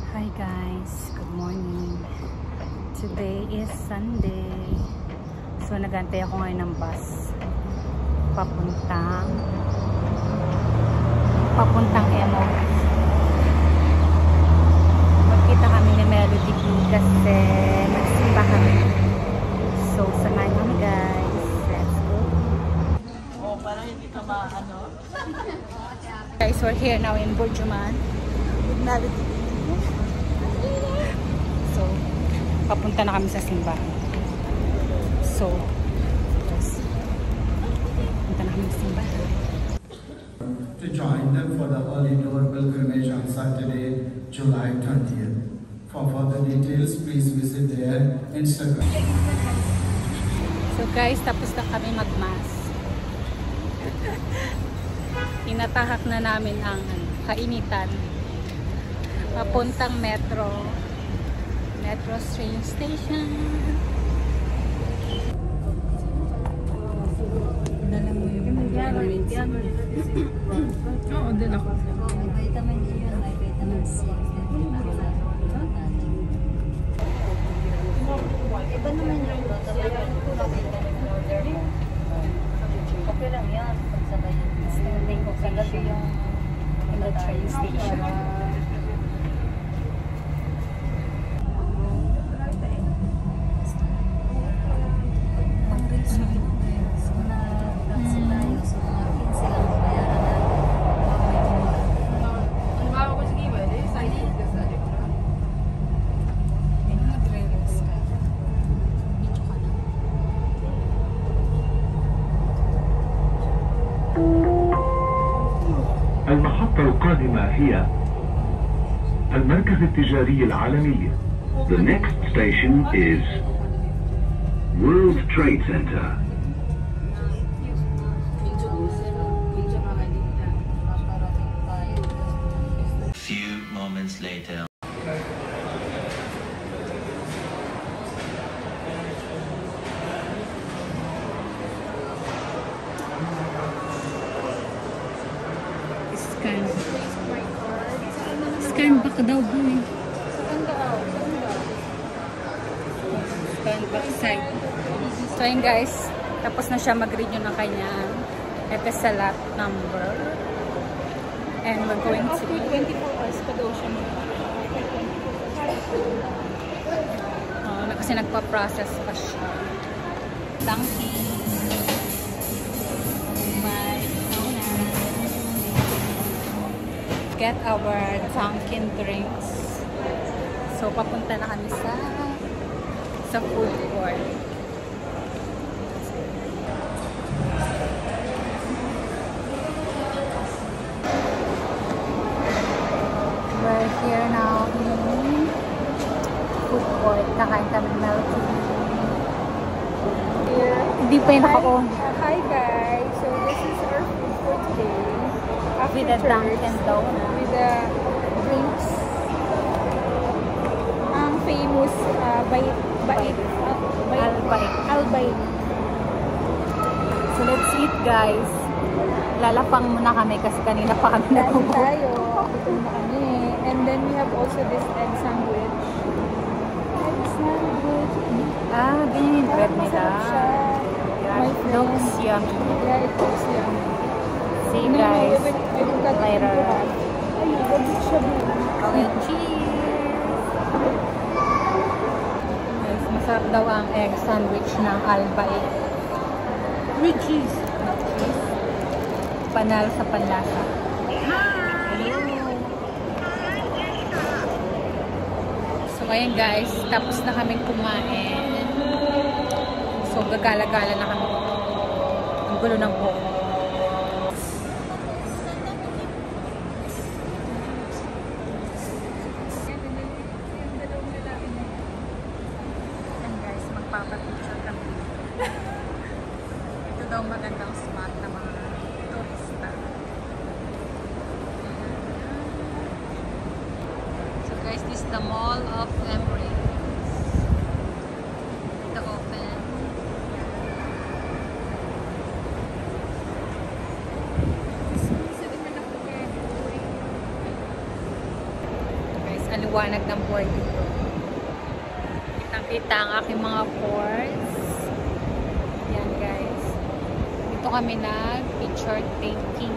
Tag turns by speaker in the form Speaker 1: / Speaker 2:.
Speaker 1: Hi guys, good morning. Today is Sunday. So nagantay ako ngayon ng bus papuntang Emo. Magkita kami ni Melody kasi nagsimba kami. So samahan kami guys. Let's go.
Speaker 2: Oh, parang hindi ka maano.
Speaker 1: Guys, we're here now in Burjuman with Melody. So, papunta na kami sa simbahan. So, papunta na kami sa simbahan.
Speaker 3: To join them for the early door pilgrimage on Saturday, July 20th. For further details, please visit their Instagram.
Speaker 1: So guys, tapos na kami mag-mass. Inatahak na namin ang kainitan. Papuntang Metro train station. Dala mo yung vitamins.
Speaker 2: Oo, din ako.
Speaker 4: May vitamin D yun, may vitamin C. Iba naman yung okay lang yan. Pagsabay yun. Sa gabi yung
Speaker 1: In the train station.
Speaker 5: المحطة القادمة هي المركز التجاري العالمي. The next station is World Trade Center.
Speaker 6: Few moments later.
Speaker 1: Scan back daw po eh. Scan back side. So yun guys, tapos na siya mag-renew ng kanyang Etisalat number. And we're going to
Speaker 2: 24 hours pa daw siya.
Speaker 1: kasi nagpa-process pa siya. Donkey. Get our Dunkin drinks. So papunta na kami sa food court. We're here now in food court. Kakain kami ng Melody. Hindi pa yun ako.
Speaker 2: Hi guys, so this is our food for today.
Speaker 1: With the Dunkin donut.
Speaker 2: With the drinks. Ang famous Albay.
Speaker 1: So let's eat guys. Lalapang muna kami kasi kanina pa kami
Speaker 2: Kain tayo. Gutom na kami. And then we have also this egg sandwich.
Speaker 1: Binibread nila.
Speaker 2: Masarap siya.
Speaker 1: Yeah,
Speaker 2: My
Speaker 1: it
Speaker 2: friend.
Speaker 1: looks yummy.
Speaker 2: Yeah, it looks yummy.
Speaker 1: See you guys later. Okay, cheers! Guys, masarap daw ang egg sandwich ng Albay.
Speaker 2: With cheese.
Speaker 1: Panalo sa panlasa. So ayun guys, tapos na kaming kumain. So gagala-gala na kami. Ang gulo ng buhok. Magpapapicture kami. Ito daw magandang spot ng mga turista. So guys, this is the Mall of Emirates. The open. maliwanag ng buhay dito. Kitang-kita ang aking mga pores. Yan guys. Dito kami nag-picture taking.